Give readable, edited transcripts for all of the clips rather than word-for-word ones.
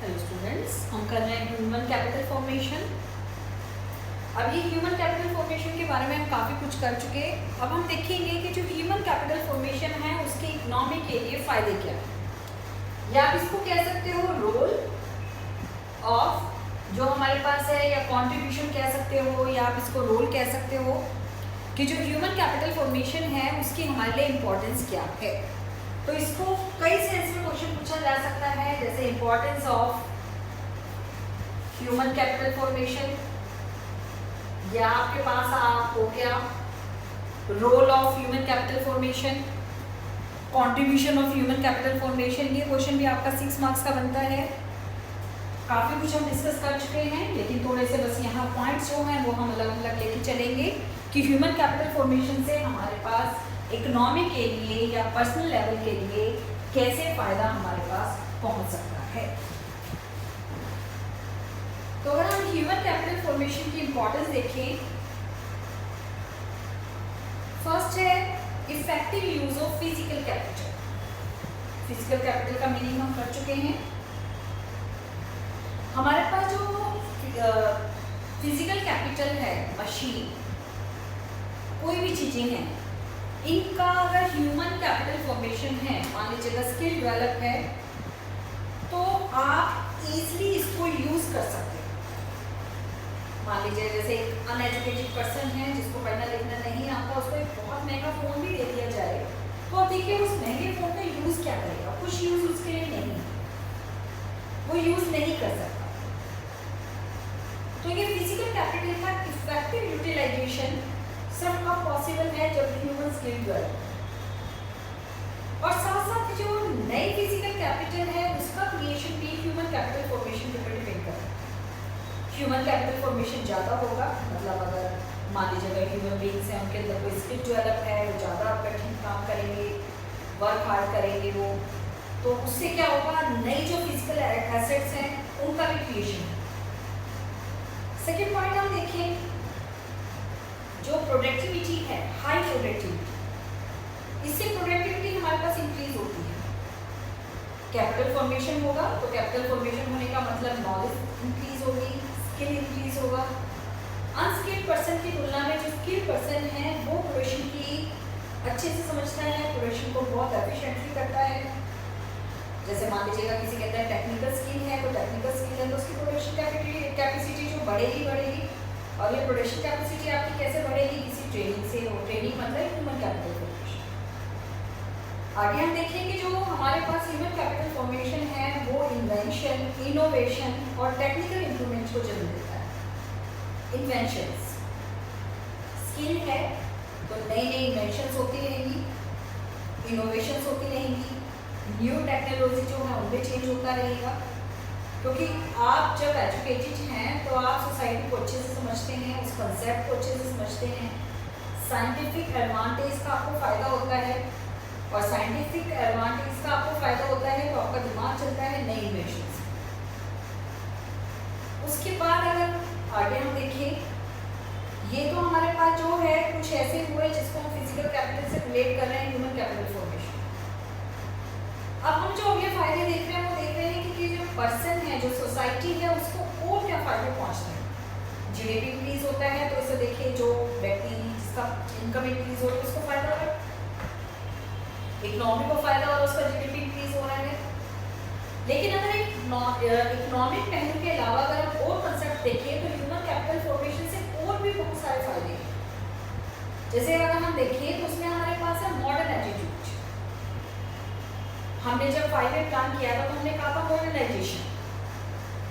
Hello students, हम कर रहे हैं ह्यूमन कैपिटल फॉर्मेशन। अब ये ह्यूमन कैपिटल फॉर्मेशन के बारे में हम काफ़ी कुछ कर चुके हैं। अब हम देखेंगे कि जो ह्यूमन कैपिटल फॉर्मेशन है उसके इकोनॉमी के लिए फ़ायदे क्या हैं। या आप इसको कह सकते हो रोल ऑफ जो हमारे पास है, या कॉन्ट्रीब्यूशन कह सकते हो, या आप इसको रोल कह सकते हो कि जो ह्यूमन कैपिटल फॉर्मेशन है उसकी हमारे लिए इम्पोर्टेंस क्या है। तो इसको कई सेंस में क्वेश्चन पूछा जा सकता है, जैसे importance of human capital formation, या आपके पास हो गया role of human capital formation, contribution of human capital formation. ये क्वेश्चन भी आपका 6 मार्क्स का बनता है। काफ़ी कुछ हम डिस्कस कर चुके हैं, लेकिन थोड़े से बस यहाँ पॉइंट्स जो हैं वो हम अलग अलग लेके चलेंगे कि ह्यूमन कैपिटल फॉर्मेशन से हमारे पास इकोनॉमी के लिए या पर्सनल लेवल के लिए कैसे फ़ायदा हमारे पास पहुंच सकता है। तो अगर हम ह्यूमन कैपिटल फॉर्मेशन की इंपॉर्टेंस देखें, फर्स्ट है effective use of physical capital. Physical capital का मीनिंग हम कर चुके हैं। हमारे पास जो फिजिकल कैपिटल है, मशीन, कोई भी चीज़ें हैं, इनका अगर ह्यूमन कैपिटल फॉर्मेशन है, मान लीजिए अगर स्किल डेवलप है, तो आप इजीली इसको यूज़ कर सकते हैं। मान लीजिए जैसे एक अनएजुकेटेड पर्सन है जिसको पढ़ना लिखना नहीं आता, उसको एक बहुत महंगा फ़ोन भी दे दिया जाए, तो आप देखिए उस महंगे फ़ोन का यूज़ क्या करेगा। कुछ यूज़ उसके लिए नहीं, वो यूज़ नहीं कर सकता। तो ये फिजिकल कैपिटल का इफेक्टिव यूटिलाइजेशन सब कब पॉसिबल है, जब ह्यूमन स्किल डेवलप। और साथ साथ जो नई फिजिकल कैपिटल है उसका क्रिएशन भी ह्यूमन कैपिटल फॉर्मेशन के ऊपर डिपेंड करता है। ह्यूमन कैपिटल फॉर्मेशन ज़्यादा होगा, मतलब अगर मान लीजिए अगर ह्यूमन बींग्स हैं, उनके अंदर कोई स्किल डेवलप है, वो ज़्यादा कठिन काम करेंगे, वर्क हार्ड करेंगे वो, तो उससे क्या होगा, नई जो फिजिकल एसेट्स हैं उनका भी क्रिएशन है। सेकेंड पॉइंट हम देखें, जो प्रोडक्टिविटी है, हाई प्रोडक्टिविटी, इससे प्रोडक्टिविटी हमारे पास इंक्रीज होती है। कैपिटल फॉर्मेशन होगा तो कैपिटल फॉर्मेशन होने का मतलब नॉलेज इंक्रीज होगी, स्किल इंक्रीज होगा। अनस्किल्ड पर्सन की तुलना में जो स्किल्ड पर्सन है वो प्रोडक्शन की अच्छे से समझता है, प्रोडक्शन को बहुत एफिशिएंटली करता है। जैसे मान लीजिएगा किसी के अंदर टेक्निकल स्किल है, तो टेक्निकल स्किल है तो उसकी प्रोडक्शन कैपेसिटी जो बढ़ेगी। और ये प्रोडक्शन कैपेसिटी आपकी कैसे बढ़ेगी, किसी ट्रेनिंग से हो। ट्रेनिंग मतलब ह्यूमन कैपिटल फॉर्मेशन। आगे हम देखेंगे जो हमारे पास ह्यूमन कैपिटल फॉर्मेशन है वो इन्वेंशन, इनोवेशन और टेक्निकल इंप्रूवमेंट को जन्म देता है। इन्वेंशंस, स्किल है तो नई नई इन्वेंशंस होती रहेंगी, इनोवेशंस होती रहेंगी, न्यू टेक्नोलॉजी जो है उनमें चेंज होता रहेगा। क्योंकि आप जब एजुकेटेड हैं तो आप सोसाइटी को अच्छे से समझते हैं, उस कंसेप्ट को अच्छे से समझते हैं। साइंटिफिक एडवांटेज का आपको फ़ायदा होता है, और साइंटिफिक एडवांटेज का आपको फ़ायदा होता है तो आपका दिमाग चलता है नई इन्वेंशंस। उसके बाद अगर आगे हम देखें, ये तो हमारे पास जो है कुछ ऐसे हुए जिसको हम फिजिकल कैपिटल से रिलेट कर रहे हैं, ह्यूमन कैपिटल फॉर्मेशन। अब हम जो अगले फायदे देख रहे हैं वो देख रहे हैं कि जो पर्सन है, जो सोसाइटी है, उसको और क्या फायदे पहुंचते हैं। जीडीपी इंक्रीज होता है तो इसे देखिए जो व्यक्ति जिसका इनकम इंक्रीज हो रहा है उसको फायदा हो रहा है, इकोनॉमी को फायदा हो रहा है, उसका जीडीपी इंक्रीज हो रहा है। लेकिन अगर इकोनॉमिक पहलू के अलावा अगर हम और कंसेप्ट देखें तो ह्यूमन कैपिटल फॉर्मेशन से और भी बहुत सारे फायदे हैं। जैसे अगर हम देखें तो उसमें हमारे पास है मॉडर्न एटीट्यूड। हमने जब 5 ईयर प्लान किया था तो हमने कहा था मॉडर्नाइजेशन,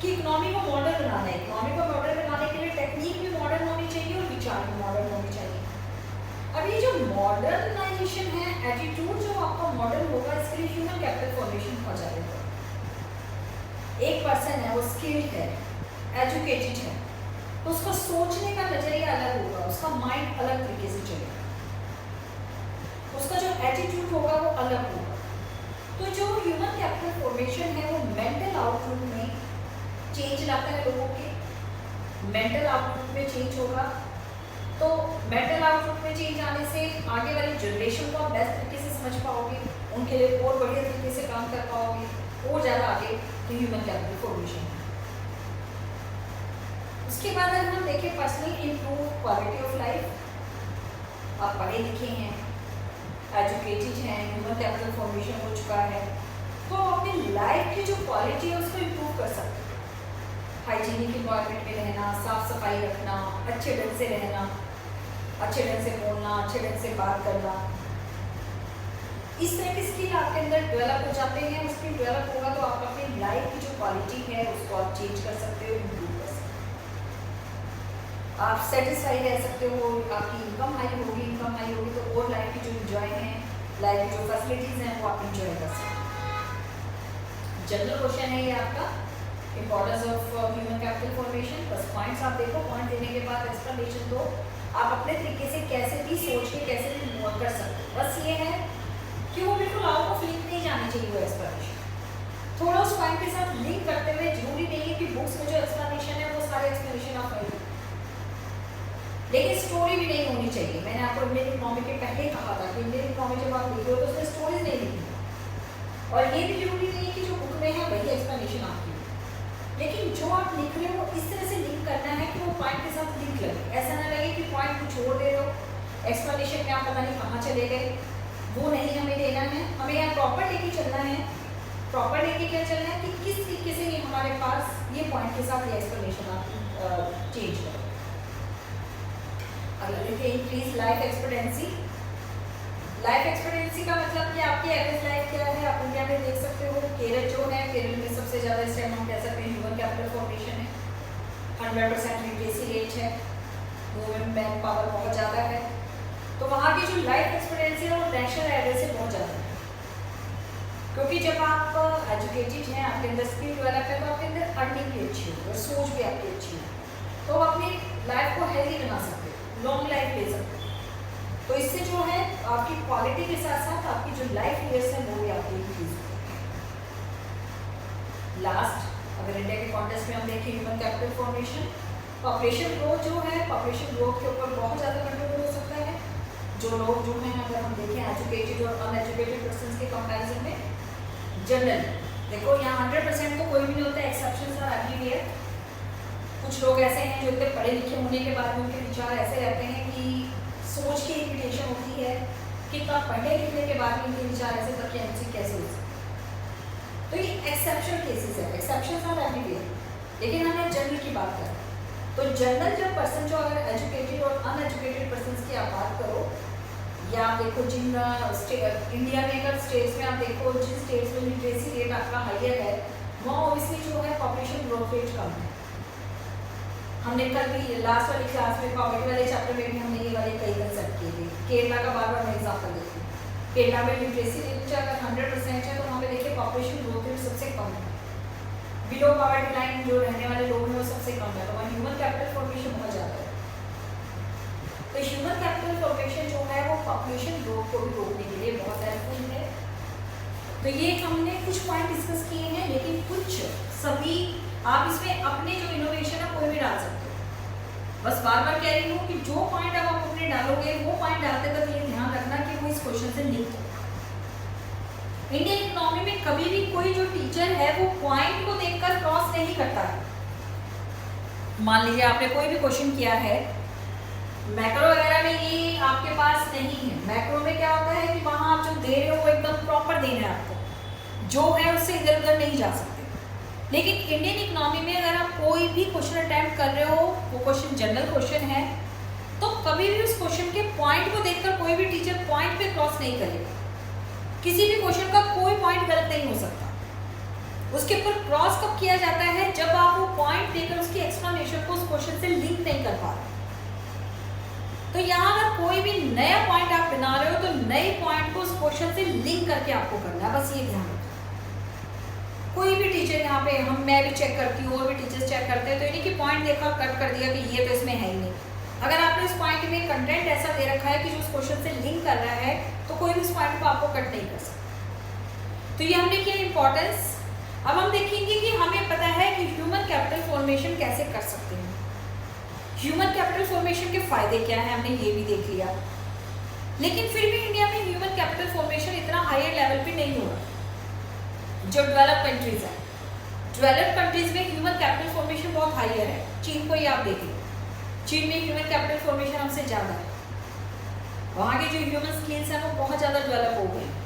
कि इकोनॉमी को मॉडर्न बनाना है। इकोनॉमी को मॉडर्न बनाने के लिए टेक्निक भी मॉडर्न होनी चाहिए और विचार भी मॉडर्न होनी चाहिए। अब ये जो मॉडर्नाइजेशन है, एटीट्यूड जो आपका मॉडर्न होगा, इसके लिए ह्यूमन कैपिटल फॉर्मेशन बहुत ज़्यादा है। एक पर्सन है, वो स्किल्ड है, एजुकेटेड है, तो उसका सोचने का नज़रिया अलग होगा, उसका माइंड अलग तरीके से चलेगा, उसका जो एटीट्यूड होगा वो अलग होगा। तो जो ह्यूमन कैपिटल फॉर्मेशन है वो मेंटल आउटलुक में चेंज लाता है। लोगों के मेंटल आउटलुक में चेंज होगा, तो मेंटल आउटलुक में चेंज आने से आगे वाली जनरेशन को आप बेस्ट तरीके से समझ पाओगे, उनके लिए और बढ़िया तरीके से काम कर पाओगे, और ज़्यादा आगे तो ह्यूमन कैपिटल फॉर्मेशन है। उसके बाद अगर हम देखें personal improve quality of life, आप पढ़े लिखे हैं, एजुकेटेड हैं, ह्यूमन कैपिटल फॉर्मेशन हो चुका है, तो अपनी लाइफ की जो क्वालिटी है उसको इम्प्रूव कर सकते हैं। हाइजीनिक इन्वायरमेंट में रहना, साफ सफाई रखना, अच्छे ढंग से रहना, अच्छे ढंग से बोलना, अच्छे ढंग से बात करना, इस तरह की स्किल आपके अंदर डेवलप हो जाते हैं। स्किल डेवलप होगा तो आप अपनी लाइफ की जो क्वालिटी है उसको आप चेंज कर सकते हो, इम्प्रूव कर सकते हो, आप सेटिस्फाई रह सकते हो, आपकी इनकम हाई होगी तो और लाइफ की जो इंजॉय है, लाइफ की जो फैसिलिटीज़ हैं वो आप इंजॉय कर सकते हो। जनरल क्वेश्चन है ये आपका, importance of human capital formation. बस पॉइंट्स आप देखो, पॉइंट देने के बाद एक्सप्लेनेशन दो, आप अपने तरीके से कैसे भी सोच के कैसे भी मूव कर सकते हो। बस ये है कि वो बिल्कुल आउट ऑफ लिंक नहीं जानी चाहिए वो एक्सप्लेनेशन, थोड़ा उस पॉइंट के साथ लिंक करते हुए। जरूरी नहीं है कि बुक्स में जो एक्सप्लेनेशन है वो सारे एक्सप्लेनेशन आप पढ़ें, लेकिन स्टोरी भी नहीं होनी चाहिए। मैंने आपको इंडियन इकोनॉमी के पहले कहा था कि इंडियन इकोनॉमी जब आप लिख रहे हो तो उसमें स्टोरीज नहीं लिखी, और ये भी जरूरी नहीं है कि जो बुक में है वही एक्सप्लेनेशन आपकी, लेकिन जो आप लिख रहे हो इस तरह से लिंक करना है कि वो पॉइंट के साथ लिंक लगे। ऐसा ना लगे कि पॉइंट को छोड़ दे रहे हो, एक्सप्लेनेशन में आप पता नहीं कहाँ चले गए, वो नहीं हमें देना है। हमें यहाँ प्रॉपर लेके चलना है। प्रॉपर लेके क्या चलना है कि किस तरीके से ये हमारे पास ये पॉइंट के साथ ये एक्सप्लेनेशन आप चेंज करो। अगर देखिए increase life expectancy, life expectancy का मतलब कि आपकी एवरेज लाइफ क्या है, आप इंडिया में देख सकते हो। केरल जो है, केरल में सबसे ज़्यादा इस टाइम हम कह सकते हैं ह्यूमन कैपिटल फॉर्मेशन है, 100% लिटरेसी रेट है, वुमेन मैन पावर बहुत ज़्यादा है, तो वहाँ की जो लाइफ एक्सपेक्टेंसी है वो नेशनल एवरेज से बहुत ज़्यादा है। क्योंकि जब आप एजुकेटेड हैं, आपके अंदर स्किल डेवलप है, तो आपके अंदर अर्निंग भी अच्छी होगी और सोच भी आपकी अच्छी है, तो आप अपनी लाइफ को हेल्दी बना सकते हो, लॉन्ग लाइफ ले सकते हो। तो इससे जो है आपकी क्वालिटी के साथ साथ आपकी जो लाइफ ईयर्स हैं वो भी आपकी इंक्रीज होगी। लास्ट, अगर इंडिया के कॉन्टेक्स्ट में हम देखें human capital formation, population growth जो है, पॉपुलेशन ग्रोथ के ऊपर बहुत ज़्यादा कंट्रोल हो सकता है। जो लोग जो हैं, अगर हम देखें एजुकेटेड और अनएजुकेटेड पर्सन के कंपैरिजन में, जनरल देखो यहाँ 100% तो कोई भी नहीं होता, एक्सेप्शंस आर एवरीवेयर। कुछ लोग ऐसे हैं जो इतने पढ़े लिखे होने के बाद उनके विचार ऐसे रहते हैं कि सोच की लिमिटेशन होती है कि इतना पढ़ने लिखने के बाद भी इनके विचार ऐसे तक कैसे हो सकते। तो ये एक्सेप्शनल केसेस है, एक्सेप्शंस आर एवरीवेयर, लेकिन हमें जनरल की बात करें तो जनरल जब पर्सन जो अगर एजुकेटेड और अनएजुकेटेड पर्सन की आप बात करो, या आप देखो जिन इंडिया में अगर स्टेट्स में आप देखो जिन स्टेट्स में लिटरेसी रेट आपका हाइयर है, वहाँ ओबियसली जो है पॉपुलेशन ग्रोथ रेट कम है। हमने कल भी लास्ट वाली क्लास में पॉवर्टी वाले चैप्टर में भी हमने ये वाले कई कंसेप्ट किए थे। केरला का बार बार मैं एग्जाम्पल देती हूँ, केरला में लिटरेसी रेट अगर 100% है तो वहाँ पे देखिए पॉपुलेशन ग्रोथ रेट सबसे कम है, बिलो पॉवर्टी लाइन जो रहने वाले लोग हैं वो सबसे कम है, तो वहाँ ह्यूमन कैपिटल फॉर्मेशन बहुत ज़्यादा है। तो ह्यूमन कैपिटल फॉर्मेशन जो है वो पॉपुलेशन ग्रोथ को भी रोकने के लिए बहुत हेल्पफुल है। तो ये हमने कुछ पॉइंट डिस्कस किए हैं, लेकिन कुछ सभी आप इसमें अपने जो इनोवेशन है कोई भी डाल सकते हो। बस बार बार कह रही हूँ कि जो पॉइंट आप अपने डालोगे वो पॉइंट डालते वक्त ये ध्यान रखना कि वो इस क्वेश्चन से लिंक हो। इंडियन इकोनॉमी में कभी भी कोई जो टीचर है वो पॉइंट को देखकर क्रॉस नहीं करता है। मान लीजिए आपने कोई भी क्वेश्चन किया है, मैक्रो वगैरह में ये आपके पास नहीं है। मैक्रो में क्या होता है कि वहाँ आप जो दे रहे हो वो एकदम प्रॉपर देना है आपको, जो है उससे इधर उधर नहीं जा सकते। लेकिन इंडियन इकोनॉमी में अगर आप कोई भी क्वेश्चन अटेम्प्ट कर रहे हो, वो क्वेश्चन जनरल क्वेश्चन है, तो कभी भी उस क्वेश्चन के पॉइंट को देखकर कोई भी टीचर पॉइंट पे क्रॉस नहीं करेगा। किसी भी क्वेश्चन का कोई पॉइंट गलत नहीं हो सकता। उसके ऊपर क्रॉस कब किया जाता है, जब आप वो पॉइंट देकर उसकी एक्सप्लेनेशन को उस क्वेश्चन से लिंक नहीं कर पा रहे। तो यहाँ अगर कोई भी नया पॉइंट आप बना रहे हो तो नए पॉइंट को उस क्वेश्चन से लिंक करके आपको करना है, बस ये ध्यान रखना। कोई भी टीचर यहाँ पे मैं भी चेक करती हूँ और भी टीचर्स चेक करते हैं, तो इन्हीं की पॉइंट देखा कट कर दिया कि ये तो इसमें है ही नहीं। अगर आपने उस पॉइंट में कंटेंट ऐसा दे रखा है कि जो उस क्वेश्चन से लिंक कर रहा है, तो कोई भी उस पॉइंट को आपको कट नहीं कर सकता। तो ये हमने किया इंपॉर्टेंस। अब हम देखेंगे कि हमें पता है कि ह्यूमन कैपिटल फॉर्मेशन कैसे कर सकते हैं, ह्यूमन कैपिटल फॉर्मेशन के फायदे क्या है, हमने ये भी देख लिया। लेकिन फिर भी इंडिया में ह्यूमन कैपिटल फॉर्मेशन इतना हायर लेवल पे नहीं हो रहा जो डेवलप कंट्रीज है। डेवलप्ड कंट्रीज में ह्यूमन कैपिटल फॉर्मेशन बहुत हाईयर है। चीन को ही आप देखिए, चीन में ह्यूमन कैपिटल फॉर्मेशन हमसे ज़्यादा है, वहाँ के जो ह्यूमन स्किल्स हैं वो बहुत ज़्यादा डेवलप हो गए हैं।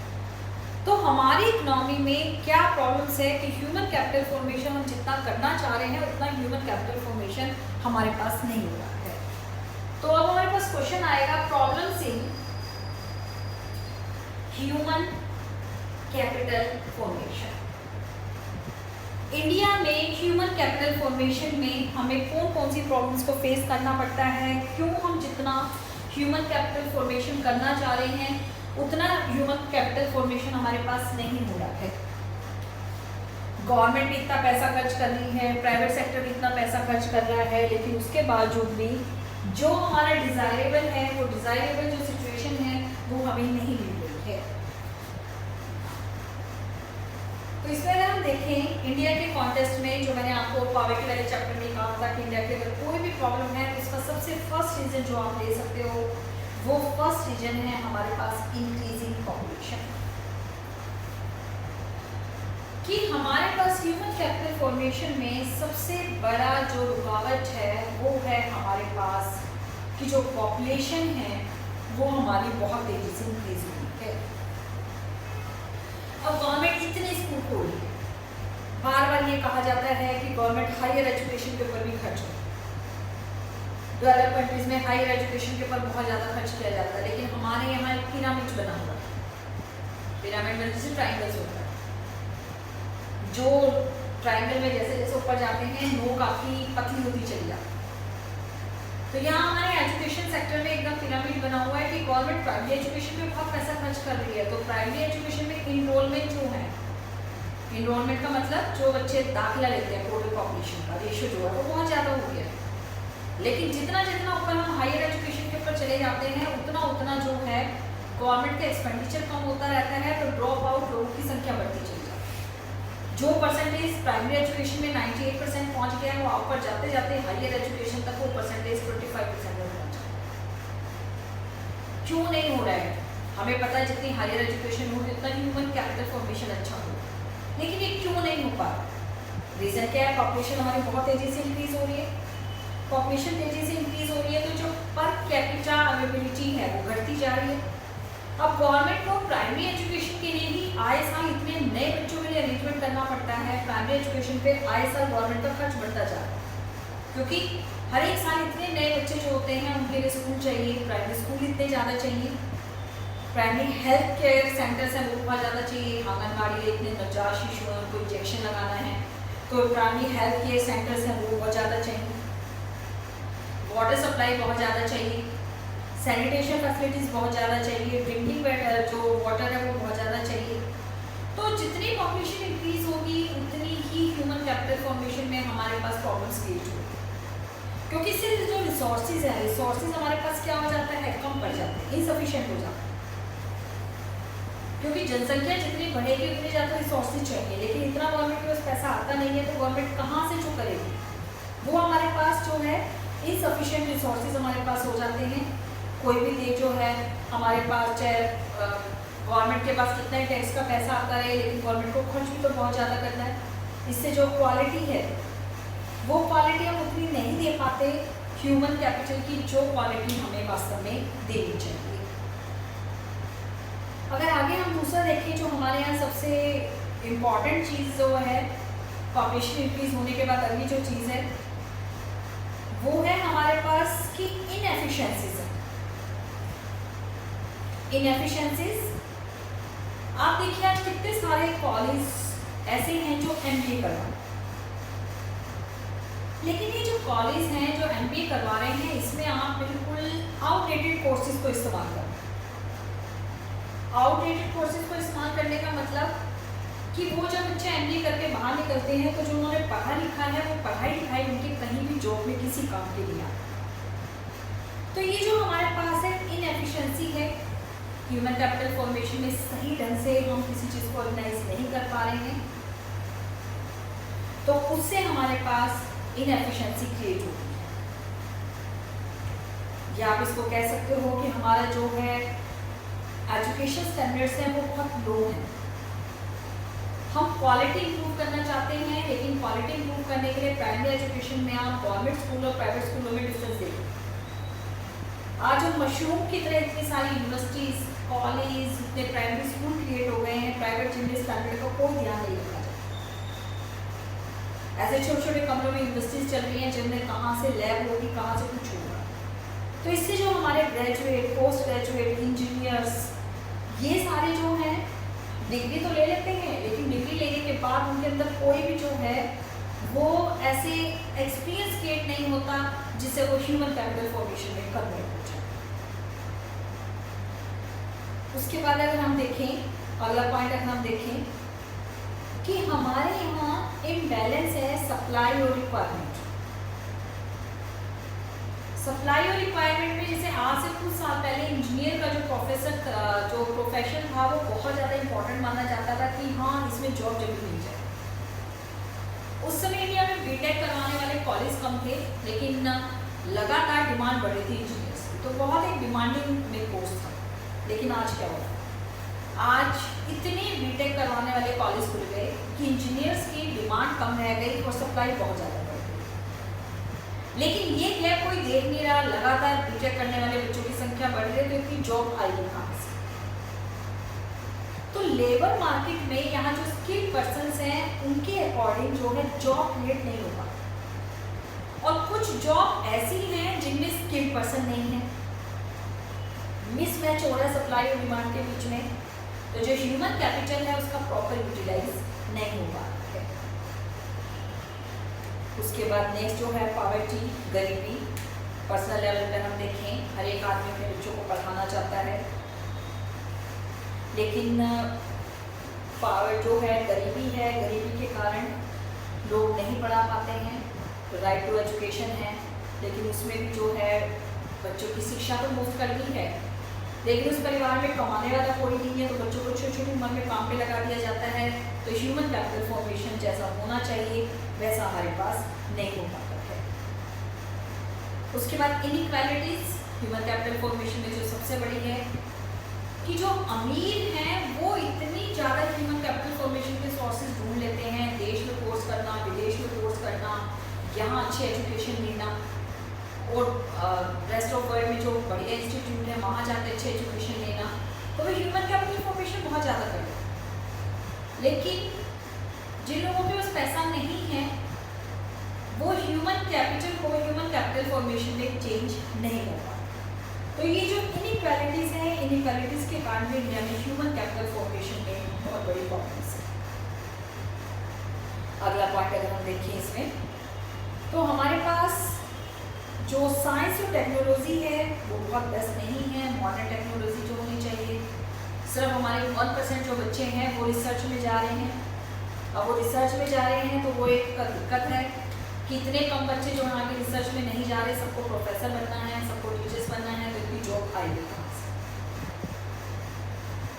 तो हमारी इकोनॉमी में क्या प्रॉब्लम्स है कि ह्यूमन कैपिटल फॉर्मेशन हम जितना करना चाह रहे हैं उतना ह्यूमन कैपिटल फॉर्मेशन हमारे पास नहीं हो रहा है। तो अब हमारे पास क्वेश्चन आएगा, problems in human capital formation. India में ह्यूमन कैपिटल फॉर्मेशन में हमें कौन कौन सी प्रॉब्लम्स को फेस करना पड़ता है, क्यों हम जितना ह्यूमन कैपिटल फॉर्मेशन करना चाह रहे हैं उतना ह्यूमन कैपिटल फॉर्मेशन हमारे पास नहीं हो रहा है। गवर्नमेंट भी इतना पैसा खर्च कर रही है, प्राइवेट सेक्टर भी इतना पैसा खर्च कर रहा है, लेकिन उसके बावजूद भी जो हमारा डिजायरेबल है, वो डिजायरेबल जो सिचुएशन है वो हमें नहीं मिल रही है। तो इसमें अगर हम देखें इंडिया के कॉन्टेक्स्ट में, जो मैंने आपको पॉवर्टी वाले चैप्टर में कहा था कि इंडिया के अगर कोई भी प्रॉब्लम है तो इसका सबसे फर्स्ट रीजन जो आप ले सकते हो वो फर्स्ट रीजन है हमारे पास इंक्रीजिंग पॉपुलेशन। कि हमारे पास ह्यूमन कैपिटल फॉर्मेशन में सबसे बड़ा जो रुकावट है वो है हमारे पास कि जो पॉपुलेशन है वो हमारी बहुत तेजी से इंक्रीज हुई है। अब गवर्नमेंट इतने स्कूल खोल रही है, बार बार ये कहा जाता है कि गवर्नमेंट हायर एजुकेशन के ऊपर भी खर्च करे। डेवलप्ड कंट्रीज में हायर एजुकेशन के ऊपर बहुत ज़्यादा खर्च किया जाता है, लेकिन हमारे यहाँ एक पिरामिड बना हुआ है। पिरामिड में जैसे ट्राइंगल्स होता है, जो ट्राइंगल में जैसे जैसे ऊपर जाते हैं नोक आपकी पतली होती चली जाती है। तो यहाँ हमारे एजुकेशन सेक्टर में एकदम पिरामिड बना हुआ है कि गवर्नमेंट प्राइमरी एजुकेशन में बहुत पैसा खर्च कर रही है। तो प्राइमरी एजुकेशन में इनरोलमेंट जो है, इनरोलमेंट का मतलब जो बच्चे दाखिला लेते हैं टोटल पॉपुलेशन का रेशियो जो है वो बहुत ज़्यादा हो गया है। लेकिन जितना जितना ऊपर हम हायर एजुकेशन के ऊपर चले जाते हैं उतना उतना जो है गवर्नमेंट का एक्सपेंडिचर कम होता रहता है, तो ड्रॉप आउट लोगों की संख्या बढ़ती चली जाती है। जो परसेंटेज प्राइमरी एजुकेशन में 98% पहुँच गया है वो ऊपर जाते जाते हायर एजुकेशन तक वो परसेंटेज 25% में पहुँच जाए। क्यों नहीं हो रहा है? हमें पता है जितनी हायर एजुकेशन हो उतना ह्यूमन कैपिटल फॉर्मेशन अच्छा हो, लेकिन ये क्यों नहीं हो पा रहा? रीज़न क्या है? पॉपुलेशन हमारी बहुत तेज़ी से इंक्रीज हो रही है। पॉपुलेशन तेज़ी से इंक्रीज हो रही है तो जो पर कैपिटा अवेलेबिलिटी है वो घटती जा रही है। अब गवर्नमेंट को प्राइमरी एजुकेशन के लिए ही आए साल इतने नए बच्चों के लिए अरेंजमेंट करना पड़ता है। प्राइमरी एजुकेशन पे आए साल गवर्नमेंट का खर्च बढ़ता जा रहा है, क्योंकि हर एक साल इतने नए बच्चे जो होते हैं उनके लिए स्कूल चाहिए, प्राइमरी स्कूल इतने ज़्यादा चाहिए, प्राइमरी हेल्थ केयर सेंटर्स हैं वो बहुत ज़्यादा चाहिए, आंगनबाड़ी इतने नवजात शिशु हैं उनको इंजेक्शन लगाना है तो प्राइमरी हेल्थ केयर सेंटर्स हैं वो बहुत ज़्यादा चाहिए, वाटर सप्लाई बहुत ज़्यादा चाहिए, सैनिटेशन फैसिलिटीज़ बहुत ज़्यादा चाहिए, ड्रिंकिंग जो वाटर है वो बहुत ज़्यादा चाहिए। तो जितनी पॉपुलेशन इंक्रीज होगी उतनी ही ह्यूमन कैपिटल फॉर्मेशन में हमारे पास प्रॉब्लम्स क्रिएट होगी, क्योंकि सिर्फ जो रिसोर्सेज है, रिसोर्सेज हमारे पास क्या हो जाता है, कम पड़ जाते हैं, इनसफिशिएंट हो जाते हैं, क्योंकि जनसंख्या जितनी बढ़ेगी उतनी ज़्यादा रिसोर्सेज चाहिए, लेकिन इतना गवर्नमेंट के पास पैसा आता नहीं है, तो गवर्नमेंट कहाँ से जो करेगी? वो हमारे पास जो है इनसफिशिएंट रिसोर्सेज हमारे पास हो जाते हैं। कोई भी देश जो है हमारे पास, चाहे गवर्नमेंट के पास कितना ही टैक्स का पैसा आता है, लेकिन गवर्नमेंट को खर्च भी तो बहुत ज़्यादा करना है। इससे जो क्वालिटी है वो क्वालिटी हम उतनी नहीं दे पाते ह्यूमन कैपिटल की, जो क्वालिटी हमें वास्तव में देनी चाहिए। अगर आगे हम दूसरा देखें, जो हमारे यहाँ सबसे इम्पॉर्टेंट चीज़ जो है पॉपुलेशन इंक्रीज होने के बाद अगली जो चीज़ है वो है हमारे पास की इनएफिशिएंसीज। इनएफिशिएंसीज आप देखिए आज कितने सारे कॉलेज ऐसे हैं जो एमबीए करवा, लेकिन ये जो कॉलेज हैं जो एमबीए करवा रहे हैं इसमें आप बिल्कुल आउटडेटेड कोर्सेज को इस्तेमाल कर, आउटडेटेड कोर्सेज को इस्तेमाल करने का मतलब कि वो जब बच्चे एमबीए करके बाहर निकलते हैं तो जो उन्होंने पढ़ा लिखा है वो पढ़ाई लिखाई उनके कहीं भी जॉब में किसी काम के लिए आता है। तो ये जो हमारे पास है इनएफिशिएंसी है ह्यूमन कैपिटल फॉर्मेशन में, सही ढंग से हम किसी चीज़ को ऑर्गेनाइज नहीं कर पा रहे हैं, तो उससे हमारे पास इनएफिशिएंसी क्रिएट होती है। या आप इसको कह सकते हो कि हमारा जो है एजुकेशन स्टैंडर्ड्स हैं वो बहुत लो हैं। हम क्वालिटी इंप्रूव करना चाहते हैं, लेकिन क्वालिटी इंप्रूव करने के लिए प्राइमरी एजुकेशन में आप गवर्नमेंट स्कूल और प्राइवेट स्कूलों में डिफरेंस देखिए। आज हम मशरूम की तरह इतनी सारी यूनिवर्सिटीज, कॉलेज, इतने प्राइमरी स्कूल क्रिएट हो गए हैं, प्राइवेट जिनमें स्टैंडर्ड का कोई ध्यान नहीं रखा जाता। ऐसे छोटे छोटे कमरों में यूनिवर्सिटीज चल रही हैं जिनमें कहाँ से लैब होगी, कहाँ से कुछ होगा। तो इससे जो हमारे ग्रेजुएट, पोस्ट ग्रेजुएट, इंजीनियर्स, ये सारे जो हैं डिग्री तो ले लेते हैं, लेकिन डिग्री लेने के बाद उनके अंदर कोई भी जो है वो ऐसे एक्सपीरियंस क्रिएट नहीं होता जिससे वो ह्यूमन कैपिटल फॉर्मेशन में कन्वर्ट हो जाए। उसके बाद अगर हम देखें, अगला पॉइंट अगर हम देखें कि हमारे यहाँ इम्बैलेंस है सप्लाई और रिक्वायरमेंट। सप्लाई और रिक्वायरमेंट में जैसे आज से कुछ साल पहले इंजीनियर का जो प्रोफेशन था वो बहुत ज़्यादा इंपॉर्टेंट माना जाता था कि हाँ इसमें जॉब जल्दी मिल जाए। उस समय इंडिया में बीटेक करवाने वाले कॉलेज कम थे, लेकिन लगातार डिमांड बढ़ रही थी इंजीनियर्स की, तो बहुत एक डिमांडिंग में कोर्स था। लेकिन आज क्या हुआ, आज इतने बीटेक करवाने वाले कॉलेज खुल गए कि इंजीनियर्स की डिमांड कम रह गई और सप्लाई बहुत ज़्यादा बढ़ गई। लेकिन ये गैप कोई देख नहीं रहा, लगातार बीटेक करने वाले बच्चों की संख्या बढ़ रही है, तो इतनी जॉब आएगी कहाँ से। तो लेबर मार्केट में यहाँ जो स्किल पर्सन्स हैं उनके अकॉर्डिंग जो है जॉब क्रिएट नहीं होगा, और कुछ जॉब ऐसी हैं जिनमें स्किल पर्सन नहीं है। मिसमैच हो रहा है सप्लाई और डिमांड के बीच में, तो जो ह्यूमन कैपिटल है उसका प्रॉपर यूटिलाइज नहीं हो पा रहा है। उसके बाद नेक्स्ट जो है पॉवर्टी, गरीबी। पर्सनल लेवल पर हम देखें, हर एक आदमी अपने बच्चों को पढ़ाना चाहता है, लेकिन पावर जो है गरीबी है, गरीबी के कारण लोग नहीं पढ़ा पाते हैं। राइट टू एजुकेशन है, लेकिन उसमें भी जो है बच्चों की शिक्षा तो मुफ्त कर दी है, लेकिन उस परिवार में कमाने वाला कोई नहीं है, तो बच्चों को छोटी छोटी उम्र में काम पे लगा दिया जाता है। तो ह्यूमन कैपिटल फॉर्मेशन जैसा होना चाहिए वैसा हमारे पास नहीं हो पाता है। उसके बाद इनइक्वालिटीज ह्यूमन कैपिटल फॉर्मेशन में जो सबसे बड़ी है कि जो अमीर हैं वो इतनी ज़्यादा ह्यूमन कैपिटल फॉर्मेशन के सोर्सेज ढूंढ लेते हैं, देश में कोर्स करना, विदेश में कोर्स करना, यहाँ अच्छी एजुकेशन लेना, और रेस्ट ऑफ वर्ल्ड में जो बढ़िया इंस्टीट्यूट है वहाँ जाकर अच्छी एजुकेशन लेना, तो वो ह्यूमन कैपिटल फॉर्मेशन बहुत ज़्यादा कर लेते हैं। लेकिन जिन लोगों के पास पैसा नहीं है वो ह्यूमन कैपिटल को ह्यूमन कैपिटल फॉर्मेशन में चेंज नहीं कर पाते। तो ये जो इनइक्वालिटीज़ हैं, इनइक्वालिटीज़ के कारण में इंडिया में ह्यूमन कैपिटल फॉर्मेशन में बहुत बड़ी प्रॉब्लम्स है। अगला पॉइंट अगर हम देखें इसमें, तो हमारे पास जो साइंस और टेक्नोलॉजी है वो बहुत बेस्ट नहीं है। मॉडर्न टेक्नोलॉजी जो होनी चाहिए, सिर्फ हमारे 1% जो बच्चे हैं वो रिसर्च में जा रहे हैं। अब वो रिसर्च में जा रहे हैं तो वो एक दिक्कत है कि इतने कम बच्चे जो यहाँ के रिसर्च में नहीं जा रहे, सबको प्रोफेसर बनना है, सबको टीचर्स बनना है, तो इतनी जॉब आएगी कहाँ से।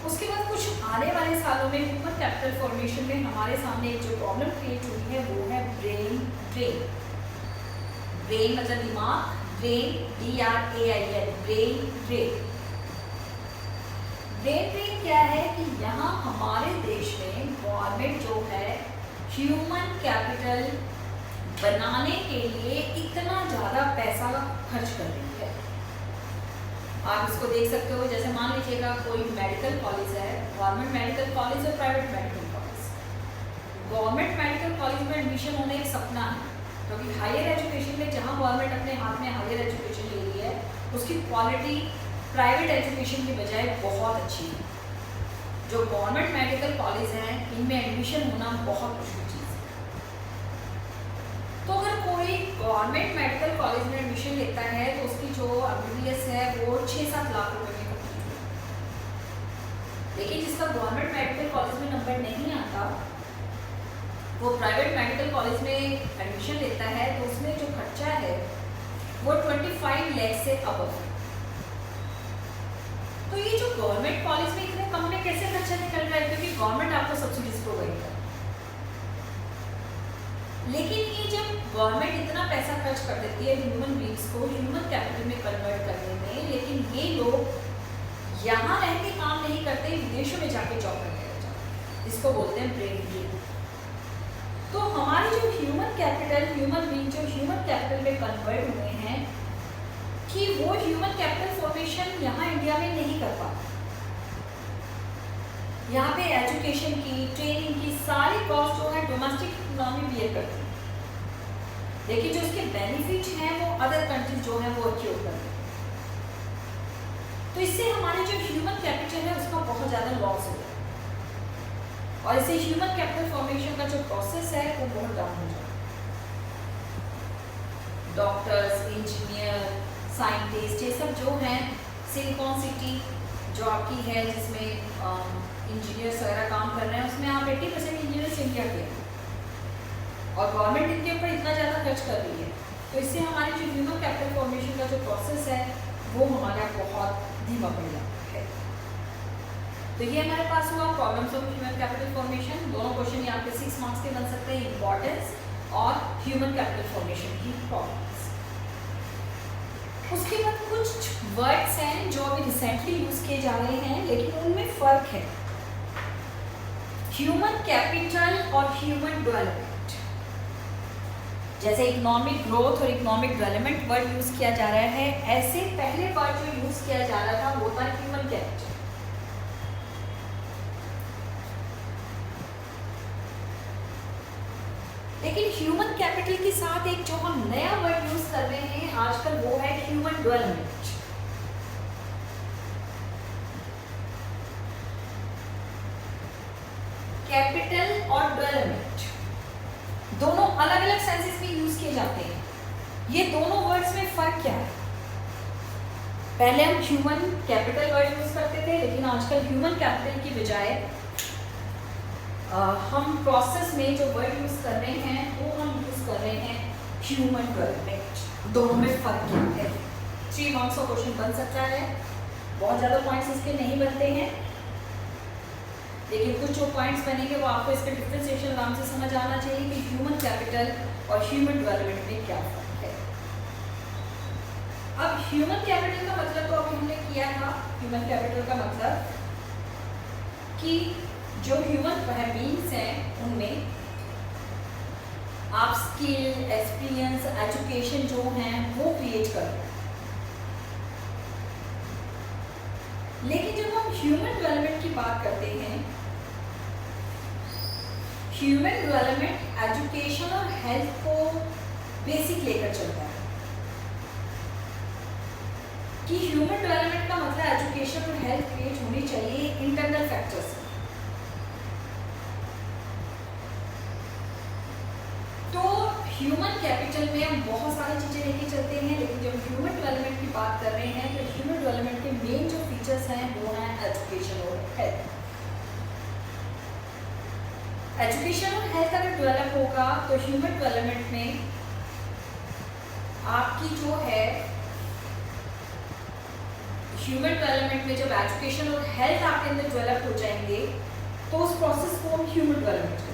उसके बाद कुछ आने वाले सालों में ह्यूमन कैपिटल फॉर्मेशन में हमारे सामने एक जो प्रॉब्लम क्रिएट हुई है वो है ब्रेन ड्रेन। ब्रेन मतलब दिमाग, brain DRAIN, brain drain. Brain drain क्या है कि यहाँ हमारे देश में गवर्नमेंट जो है ह्यूमन कैपिटल बनाने के लिए इतना ज़्यादा पैसा खर्च कर रही है। आप इसको देख सकते हो, जैसे मान लीजिएगा कोई मेडिकल कॉलेज है, गवर्नमेंट मेडिकल कॉलेज और private medical college. Government medical college में एडमिशन होना एक सपना है, क्योंकि हायर एजुकेशन में जहाँ गवर्नमेंट अपने हाथ में हायर एजुकेशन ले रही है उसकी क्वालिटी प्राइवेट एजुकेशन की बजाय बहुत अच्छी है। जो गवर्नमेंट मेडिकल कॉलेज हैं इनमें एडमिशन होना बहुत मुश्किल चीज़ है। तो अगर कोई गवर्नमेंट मेडिकल कॉलेज में एडमिशन लेता है तो उसकी जो MBBS है वो 6-7 लाख रुपए में कंप्लीट होती है। लेकिन जिसका गवर्नमेंट मेडिकल कॉलेज में नंबर नहीं आता वो प्राइवेट मेडिकल कॉलेज में एडमिशन लेता है, तो उसमें जो खर्चा है वो 25 लाख से अबव है। तो ये जो गवर्नमेंट कॉलेज में इतने कम में कैसे खर्चा निकल रहा है, क्योंकि गवर्नमेंट आपको सब्सिडीज प्रोवाइड कर। लेकिन ये जब गवर्नमेंट इतना पैसा खर्च कर देती है ह्यूमन बींग्स को ह्यूमन कैपिटल में कन्वर्ट करने में, लेकिन ये लोग यहाँ रह के काम नहीं करते, विदेशों में जाके जॉब करते हैं। इसको बोलते हैं ब्रेन ड्रेन। तो हमारे जो ह्यूमन कैपिटल, ह्यूमन बीइंग जो ह्यूमन कैपिटल में कन्वर्ट हुए हैं, कि वो ह्यूमन कैपिटल फॉर्मेशन यहाँ इंडिया में नहीं कर पाते। यहाँ पे एजुकेशन की, ट्रेनिंग की सारी कॉस्ट जो है डोमेस्टिक इकोनॉमी बियर करती है, लेकिन जो उसके बेनिफिट हैं वो अदर कंट्रीज जो है वो अचीव करती है। तो इससे हमारे जो ह्यूमन कैपिटल है उसका बहुत ज़्यादा लॉस हो जाता है, और इससे ह्यूमन कैपिटल फॉर्मेशन का जो प्रोसेस है वो बहुत डाउन हो जाता है। डॉक्टर्स, इंजीनियर, साइंटिस्ट, ये सब जो हैं, सिलिकॉन सिटी जो आपकी है जिसमें इंजीनियर्स वगैरह काम कर रहे हैं, उसमें आप 80% इंजीनियर्स इंडिया के हैं, और गवर्नमेंट इनके ऊपर इतना ज़्यादा खर्च कर रही है। तो इससे हमारी जो ह्यूमन कैपिटल फॉर्मेशन का जो प्रोसेस है वो हमारा बहुत धीमा पड़ जाता है। तो ये हमारे पास हुआ problems of human capital formation. दोनों क्वेश्चन यहाँ पे 6 मार्क्स के बन सकते हैं, इम्पॉर्टेंस और ह्यूमन कैपिटल फॉर्मेशन की प्रॉब्लम्स। उसके बाद कुछ वर्ड्स हैं जो अभी रिसेंटली यूज किए जा रहे हैं, लेकिन उनमें फर्क है। ह्यूमन कैपिटल और ह्यूमन डेवलपमेंट, जैसे इकोनॉमिक ग्रोथ और इकोनॉमिक डेवलपमेंट वर्ड यूज किया जा रहा है, ऐसे पहले वर्ड जो यूज किया जा रहा था वो था ह्यूमन कैपिटल। लेकिन ह्यूमन कैपिटल के साथ एक जो हम नया वर्ड यूज कर रहे हैं आजकल वो है ह्यूमन डेवलपमेंट। कैपिटल और डेवलपमेंट दोनों अलग अलग सेंसेस में यूज किए जाते हैं। ये दोनों वर्ड्स में फर्क क्या है? पहले हम ह्यूमन कैपिटल वर्ड यूज करते थे, लेकिन आजकल ह्यूमन कैपिटल की बजाय हम प्रोसेस में जो वर्ड यूज कर रहे हैं वो हम यूज कर रहे हैं ह्यूमन डेवलपमेंट। दोनों में फर्क क्या है? 3 मार्क्स का क्वेश्चन बन सकता है, बहुत ज्यादा पॉइंट्स इसके नहीं बनते हैं, लेकिन कुछ जो पॉइंट्स बनेंगे वो आपको इसके डिफरेंशिएशन आराम से समझ आना चाहिए कि ह्यूमन कैपिटल और ह्यूमन डेवलपमेंट में क्या फर्क है। अब ह्यूमन कैपिटल का मतलब तो अभी हमने किया था। ह्यूमन कैपिटल का मतलब कि जो ह्यूमन बीइंग्स हैं उनमें आप स्किल, एक्सपीरियंस, एजुकेशन जो हैं वो क्रिएट कर रहे हैं। लेकिन जब हम ह्यूमन डेवलपमेंट की बात करते हैं, ह्यूमन डेवलपमेंट एजुकेशन और हेल्थ को बेसिक लेकर चलता है कि ह्यूमन डेवलपमेंट का मतलब एजुकेशन और हेल्थ क्रिएट होनी चाहिए इंटरनल फैक्टर्स से। तो ह्यूमन कैपिटल में हम बहुत सारी चीजें लेके चलते हैं, लेकिन जब ह्यूमन डेवलपमेंट की बात कर रहे हैं तो ह्यूमन डेवलपमेंट के मेन जो फीचर्स हैं वो हैं एजुकेशन और हेल्थ। एजुकेशन और हेल्थ अगर डेवलप होगा तो ह्यूमन डेवलपमेंट में आपकी जो है ह्यूमन डेवलपमेंट में जब एजुकेशन और हेल्थ आपके अंदर डेवलप हो जाएंगे तो उस प्रोसेस को हम ह्यूमन डेवलपमेंट करेंगे।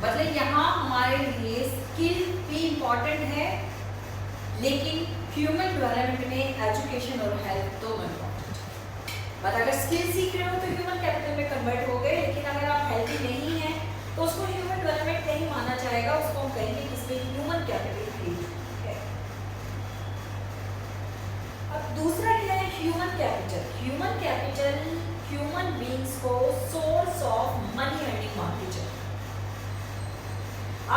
मतलब यहाँ हमारे लिए स्किल भी इम्पॉर्टेंट है, लेकिन ह्यूमन डेवलपमेंट में एजुकेशन और हेल्थ दोनों इम्पॉर्टेंट है। मतलब अगर स्किल सीख रहे हो तो ह्यूमन कैपिटल में कन्वर्ट हो गए, लेकिन अगर आप हेल्थी नहीं हैं तो उसको ह्यूमन डेवलपमेंट नहीं माना जाएगा, उसको हम कहेंगे कि इसमें ह्यूमन कैपिटल है। अब दूसरा क्या है human capital? Human capital human beings को सोर्स ऑफ मनी अर्निंग मानते चले।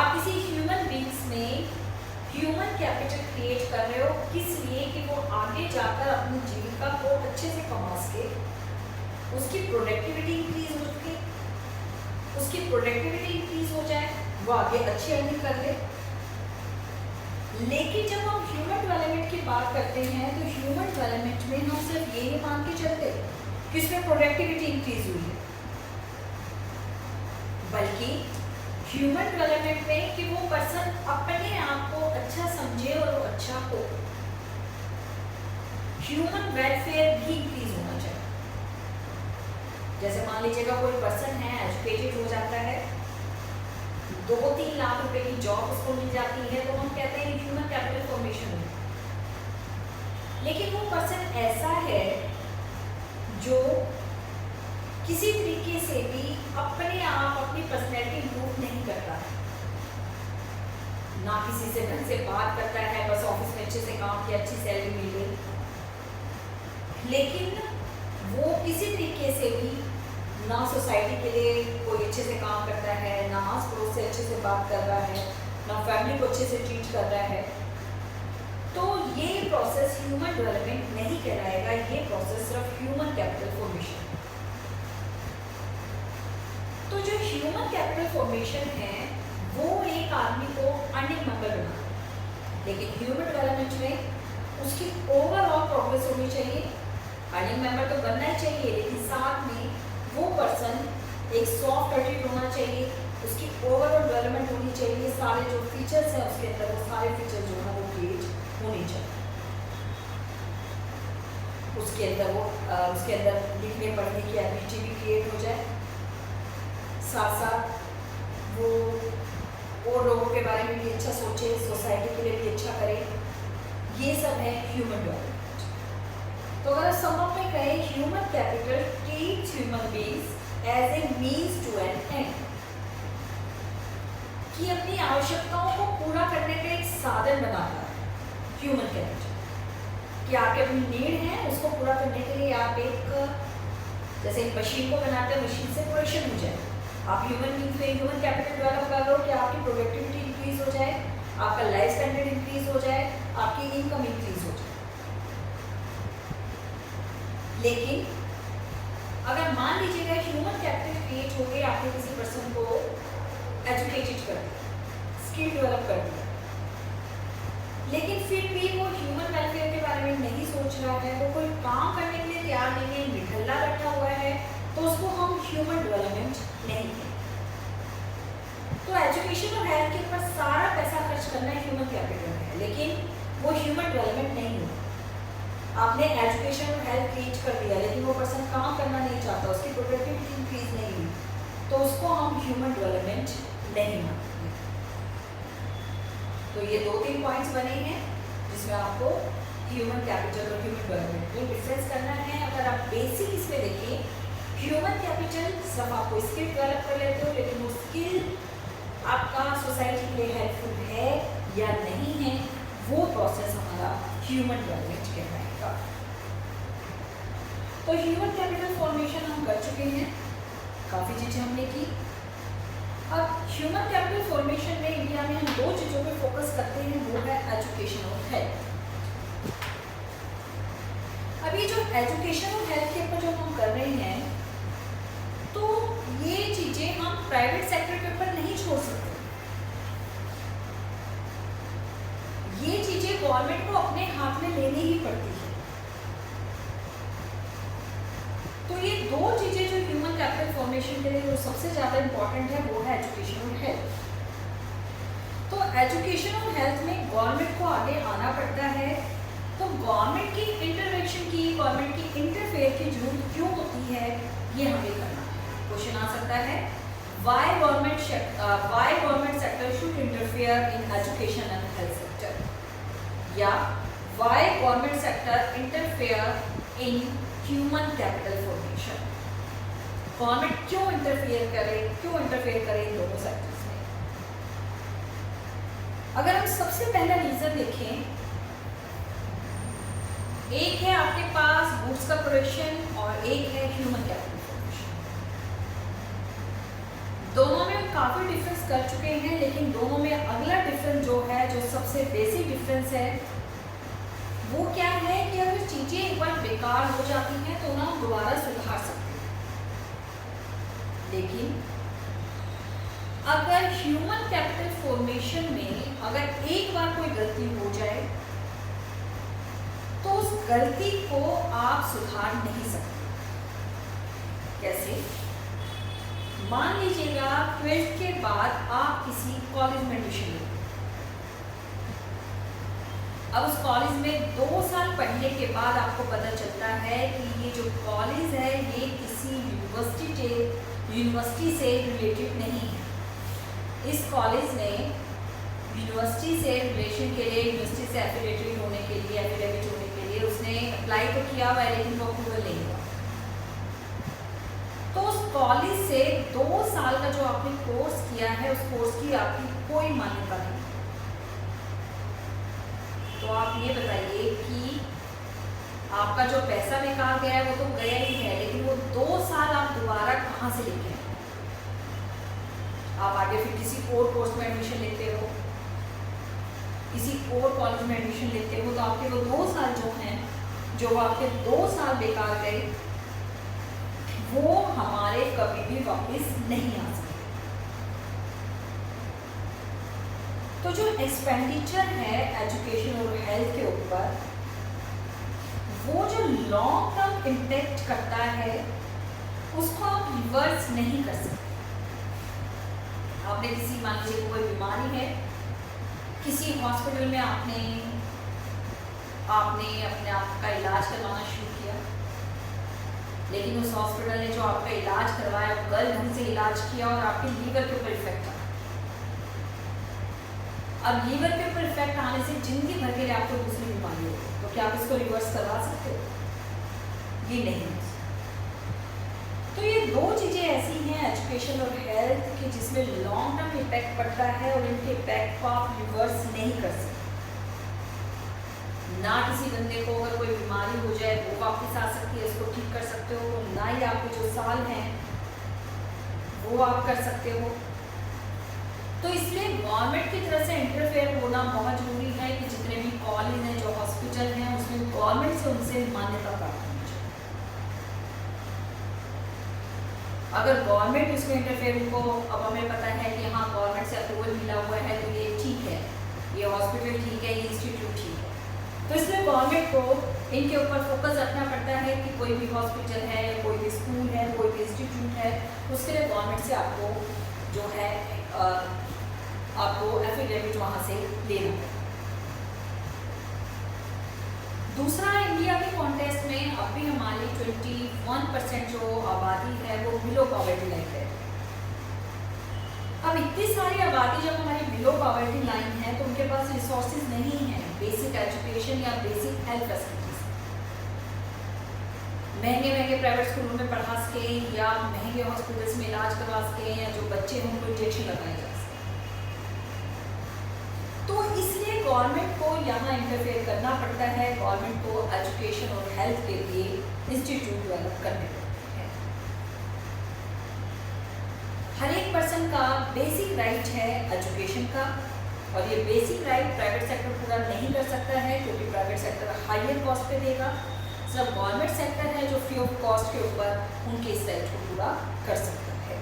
आप किसी ह्यूमन बीइंग्स में ह्यूमन कैपिटल क्रिएट कर रहे हो किस लिए? कि वो आगे जाकर अपनी जीविका को अच्छे से कमा सके, उसकी प्रोडक्टिविटी इंक्रीज हो सके, उसकी प्रोडक्टिविटी इंक्रीज हो जाए, वो आगे अच्छी अर्निंग कर ले। लेकिन जब हम ह्यूमन डेवलपमेंट की बात करते हैं तो ह्यूमन डेवलपमेंट में हम सिर्फ ये नहीं मान के चलते कि इसमें प्रोडक्टिविटी इंक्रीज हुई है, बल्कि ह्यूमन डेवलपमेंट में कि वो पर्सन अपने आप को अच्छा समझे और वो अच्छा हो। ह्यूमन वेलफेयर भी इंक्रीज होना चाहिए। जैसे मान लीजिएगा कोई पर्सन है, एजुकेटेड हो जाता है, 2-3 लाख रुपए की जॉब उसको मिल जाती है, तो हम कहते हैं ह्यूमन कैपिटल फॉर्मेशन है। लेकिन वो पर्सन ऐसा है जो किसी तरीके से भी अपने आप अपनी पर्सनैलिटी इम्प्रूव नहीं करता है, ना किसी से ढंग से बात करता है, बस ऑफिस में अच्छे से काम किया, अच्छी सैलरी मिल गई, लेकिन वो किसी तरीके से भी ना सोसाइटी के लिए कोई अच्छे से काम करता है, ना आस पड़ोस से अच्छे से बात कर रहा है, ना फैमिली को अच्छे से ट्रीट कर रहा है, तो ये प्रोसेस ह्यूमन डेवलपमेंट नहीं कहलाएगा, ये प्रोसेस सिर्फ ह्यूमन कैपिटल फॉर्मेशन। तो जो ह्यूमन कैपिटल फॉर्मेशन है वो एक आदमी को अर्निंग मेंबर बनाता है, लेकिन ह्यूमन डेवलपमेंट में उसकी ओवरऑल प्रोग्रेस होनी चाहिए। अर्निंग मेंबर तो बनना ही चाहिए, लेकिन साथ में वो पर्सन एक सॉफ्ट एटीट्यूड होना चाहिए, उसकी ओवरऑल डेवलपमेंट होनी चाहिए, सारे जो फीचर्स हैं उसके अंदर वो सारे फीचर्स जो है वो क्रिएट होनी चाहिए। उसके अंदर लिखने पढ़ने की एबिलिटी भी क्रिएट हो जाए, साथ साथ वो और लोगों के बारे में भी अच्छा सोचे, सोसाइटी के लिए भी अच्छा करे, ये सब है ह्यूमन डेवलपमेंट। तो अगर समअप में कहें, human capital treats human beings as a means to an end, कि अपनी आवश्यकताओं को पूरा करने का एक साधन बनाता है ह्यूमन कैपिटल, कि आपके अपनी नीड है उसको पूरा करने के लिए आप एक जैसे एक मशीन को बनाते हैं, मशीन से प्रोडक्शन हो जाए, आप ह्यूमन बीइंग पे ह्यूमन कैपिटल डेवलप कर लो कि आपकी प्रोडक्टिविटी इंक्रीज हो जाए, आपका लाइफ स्टैंडर्ड इंक्रीज हो जाए, आपकी इनकम इंक्रीज हो जाए। लेकिन अगर मान लीजिएगा ह्यूमन कैपिटल क्रिएट हो गए, आपने किसी पर्सन को एजुकेटेड कर दिया, स्किल डेवलप कर दिया, लेकिन फिर भी वो ह्यूमन वेलफेयर के बारे में नहीं सोच रहा है, वो कोई काम करने के लिए तैयार नहीं है, निठल्ला बैठा हुआ है, तो उसको हम ह्यूमन डेवलपमेंट नहीं कहते। तो एजुकेशन और हेल्थ के ऊपर सारा पैसा खर्च करना ह्यूमन कैपिटल है, लेकिन वो ह्यूमन डेवलपमेंट नहीं हुआ। आपने एजुकेशन और हेल्थ क्रिएट कर दिया, लेकिन वो पर्सन काम करना नहीं चाहता, उसकी प्रोडक्टिविटी इंक्रीज नहीं हुई, तो उसको हम ह्यूमन डेवलपमेंट नहीं मानते। तो ये 2-3 पॉइंट्स बने हैं जिसमें आपको ह्यूमन कैपिटल और ह्यूमन डेवलपमेंट में डिफरेंस करना है। अगर आप बेसिक इसमें देखें, ह्यूमन कैपिटल सब आपको स्किल डेवलप कर लेते हो, लेकिन वो स्किल आपका सोसाइटी के लिए हेल्पफुल है या नहीं है, वो प्रोसेस हमारा ह्यूमन डेवलपमेंट कहलाएगा। तो ह्यूमन कैपिटल फॉर्मेशन हम कर चुके हैं, काफ़ी चीज़ें हमने की। अब ह्यूमन कैपिटल फॉर्मेशन में इंडिया में हम 2 चीज़ों पे फोकस करते हैं, वो है एजुकेशन और हेल्थ। अब ये जो एजुकेशन और हेल्थ के ऊपर जो हम कर रहे हैं, तो ये चीज़ें हम प्राइवेट सेक्टर के ऊपर नहीं छोड़ सकते। ये चीज़ें गवर्नमेंट को अपने हाथ में लेनी ही पड़ती है। तो ये 2 चीज़ें जो ह्यूमन कैपिटल फॉर्मेशन के लिए जो सबसे ज़्यादा इम्पॉर्टेंट है, वो है एजुकेशन और हेल्थ। तो एजुकेशन और हेल्थ में गवर्नमेंट को आगे आना पड़ता है। तो गवर्नमेंट की इंटरवेंशन की, गवर्नमेंट की इंटरफेयर की जरूरत क्यों होती है, ये हमें करना है। क्वेश्चन आ सकता है, why government sector should interfere in education and health sector, या why government sector interfere in human capital formation। Government क्यों इंटरफेयर करे इन दोनों सेक्टर्स में। अगर हम सबसे पहला रीजन देखें, एक है आपके पास गुड्स का प्रोडक्शन और एक है ह्यूमन कैपिटल फॉर्मेशन। दोनों में हम काफ़ी डिफरेंस कर चुके हैं, लेकिन दोनों में अगला डिफरेंस जो है, जो सबसे बेसिक डिफरेंस है, वो क्या है कि अगर चीज़ें एक बार बेकार हो जाती हैं तो ना हम दोबारा सुधार सकते हैं, लेकिन अगर ह्यूमन कैपिटल फॉर्मेशन में अगर एक बार कोई गलती हो जाए तो उस गलती को आप सुधार नहीं सकते। कैसे? मान लीजिएगा 12th के बाद आप किसी कॉलेज में एडमिशन लेते, अब उस कॉलेज में 2 साल पढ़ने के बाद आपको पता चलता है कि ये जो कॉलेज है ये किसी यूनिवर्सिटी से रिलेटेड नहीं है। इस कॉलेज ने यूनिवर्सिटी से रिलेशन के लिए, यूनिवर्सिटी से एफिलिएटेड होने के लिए उसने अप्लाई तो किया हुआ है, लेकिन वो अप्रूवल नहीं हुआ। तो कॉलेज से 2 साल का जो आपने कोर्स किया है उस कोर्स की आपकी कोई मान्यता नहीं। तो आप ये बताइए कि आपका जो पैसा बेकार गया है वो तो गया ही है, लेकिन वो 2 साल आप दोबारा कहाँ से लेके आए? आप आगे फिर किसी और कोर्स में एडमिशन लेते हो, किसी और कॉलेज में एडमिशन लेते हो, तो आपके वो 2 साल जो हैं, जो आपके 2 साल बेकार गए, वो हमारे कभी भी वापस नहीं आ सकते। तो जो एक्सपेंडिचर है एजुकेशन और हेल्थ के ऊपर, वो जो लॉन्ग टर्म इम्पैक्ट करता है उसको आप रिवर्स नहीं कर सकते। आपने किसी, मान लीजिए कोई बीमारी है, किसी हॉस्पिटल में आपने अपने आप का इलाज करवाना शुरू किया, लेकिन उस हॉस्पिटल ने जो आपका इलाज करवाया वो गलत ढंग से इलाज किया और आपके लीवर के ऊपर इफेक्ट आया। अब लीवर के ऊपर इफेक्ट आने से जिंदगी भर के लिए आपको दूसरी बीमारी हो, तो क्या आप इसको रिवर्स करवा सकते हो? ये नहीं। तो ये 2 चीज़ें ऐसी हैं एजुकेशन और हेल्थ की जिसमें लॉन्ग टर्म इम्पैक्ट पड़ता है और इनके इम्पैक्ट को आप रिवर्स नहीं कर सकते। ना किसी बंदे को अगर कोई बीमारी हो जाए वो वापस आ सकती है, इसको ठीक कर सकते हो, ना ही आपके जो साल हैं वो आप कर सकते हो। तो इसलिए गवर्नमेंट की तरफ से इंटरफेयर होना बहुत ज़रूरी है कि जितने भी कॉलेज हैं, जो हॉस्पिटल हैं, उसमें गवर्नमेंट से उनसे मान्यता प्राप्त होनी चाहिए। अगर गवर्नमेंट इसमें इंटरफेयर को, अब हमें पता है कि हाँ गवर्नमेंट से अप्रूवल मिला हुआ है तो ये ठीक है, ये हॉस्पिटल ठीक है, ये इंस्टीट्यूट ठीक है, तो इसलिए गवर्नमेंट को इनके ऊपर फोकस रखना पड़ता है कि कोई भी हॉस्पिटल है, कोई भी स्कूल है, कोई भी इंस्टीट्यूट है, उसके लिए गवर्नमेंट से आपको जो है आपको एफिडेविट वहाँ से लेना पड़ेगा। दूसरा, इंडिया के कॉन्टेक्स्ट में अब भी हमारी 21% जो आबादी है वो बिलो पॉवर्टी लाइन है। अब इतनी सारी आबादी जब हमारी बिलो पॉवर्टी लाइन है तो उनके पास रिसोर्सेज नहीं है बेसिक एजुकेशन या बेसिक हेल्थ फैसिलिटीज, महंगे महंगे प्राइवेट स्कूलों में पढ़ा सके या महंगे हॉस्पिटल्स में इलाज करवा सके या जो बच्चे हैं उनको इंजेक्शन लगाए जा सके। तो इसलिए गवर्नमेंट को यहाँ इंटरफेयर करना पड़ता है, गवर्नमेंट को एजुकेशन और हेल्थ के लिए इंस्टीट्यूट डेवलप करने पड़ते हैं। हर एक पर्सन का बेसिक राइट है एजुकेशन का, और ये बेसिक राइट प्राइवेट सेक्टर पूरा नहीं कर सकता है क्योंकि प्राइवेट सेक्टर हायर कॉस्ट पे देगा। सिर्फ गवर्नमेंट सेक्टर है जो फ्री ऑफ कॉस्ट के ऊपर उनके इस राइट को पूरा कर सकता है।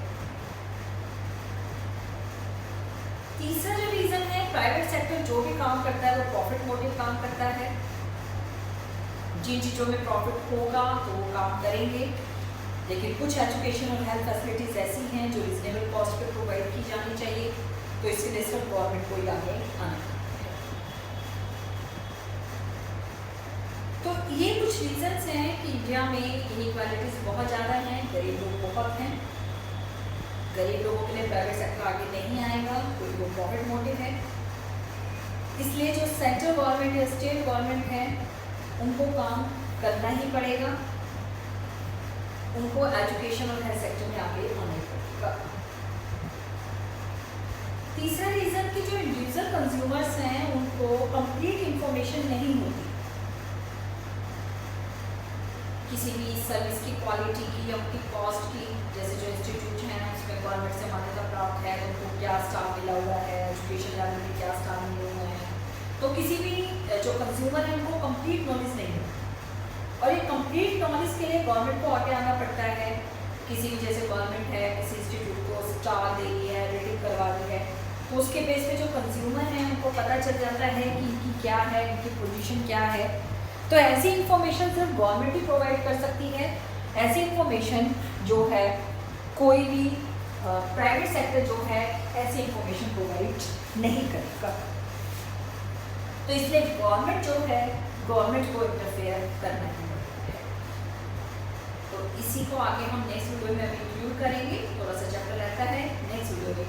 तीसरा जो रीज़न है, प्राइवेट सेक्टर जो भी काम करता है वो प्रॉफिट मोटिव काम करता है। जिन चीज़ों में प्रॉफिट होगा तो वो काम करेंगे, लेकिन कुछ एजुकेशन और हेल्थ फैसिलिटीज़ ऐसी हैं जो रिजनेबल कॉस्ट पे प्रोवाइड की जानी चाहिए, तो इसके लिए सिर्फ गवर्नमेंट को ही आगे आना है। तो ये कुछ रीजंस हैं कि इंडिया में इनइक्वालिटीज़ बहुत ज़्यादा हैं, गरीब लोग बहुत हैं। गरीब लोगों के लिए प्राइवेट सेक्टर आगे नहीं आएगा, कोई वो प्रॉफिट मोटिव है। इसलिए जो सेंट्रल गवर्नमेंट या स्टेट गवर्नमेंट है उनको काम करना ही पड़ेगा, उनको एजुकेशन और हेल्थ सेक्टर में आगे आना पड़ेगा। तीसरा रीज़न कि जो इंडिविजुअल कंज्यूमर्स हैं उनको कंप्लीट इंफॉर्मेशन नहीं होती किसी भी सर्विस की क्वालिटी की या उनकी कॉस्ट की। जैसे जो इंस्टीट्यूट हैं उसमें गवर्नमेंट से मान्यता प्राप्त है, उनको क्या स्टाफ मिला हुआ है, एजुकेशन लेवल में क्या स्टाफ मिले हुए हैं, तो किसी भी जो कंज्यूमर है उनको कंप्लीट नॉलेज नहीं होती। और ये कंप्लीट नॉलेज के लिए गवर्नमेंट को आगे आना पड़ता है। किसी भी जैसे गवर्नमेंट है किसी इंस्टीट्यूट को स्टार दे रही है, रेटिंग करवा रही है, तो उसके बेस पे जो कंज्यूमर हैं उनको पता चल जाता है कि इनकी क्या है, इनकी पोजीशन क्या है। तो ऐसी इंफॉर्मेशन सिर्फ गवर्नमेंट ही प्रोवाइड कर सकती है। ऐसी इंफॉर्मेशन जो है कोई भी प्राइवेट सेक्टर जो है ऐसी इंफॉर्मेशन प्रोवाइड नहीं करेगा। तो इसलिए गवर्नमेंट जो है गवर्नमेंट को इंटरफेयर करना ही पड़ता है। तो इसी को आगे हम नेक्स्ट वीडियो में अभी इंक्लूड करेंगे, थोड़ा सा चैप्टर रहता है, नेक्स्ट वीडियो में